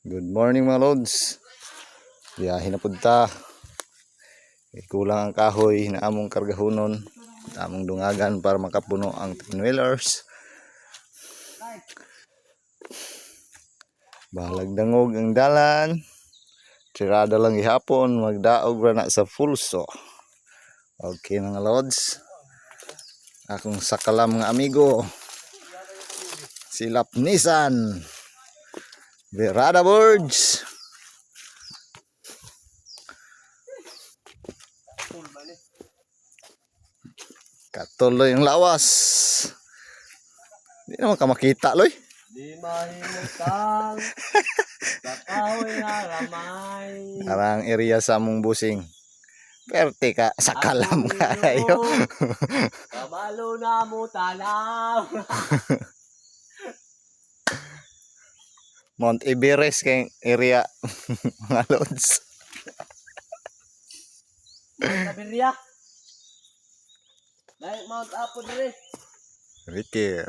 Good morning mga lods. Biyahe na punta. Kulang ang kahoy na among kargahonon. Among dungagan para makapuno ang 10-wheelers. Bahalag dangog ang dalan. Tirada lang gihapon. Magdaog ra na sa pulso. Okay mga lods. Akong sakalam nga amigo. Silap Nissan. Verada Birds. Katuloy ang lawas. Hindi naman ka makita, Loy. Di mahimutang kakahoy nga ramay. Parang area sa among busing. Perte ka, sakalam kayo. Kabalo na mo tanaw. Mount Everest kay area mga lods. Kabirya. Dahil Mount Apo dire. Rikir.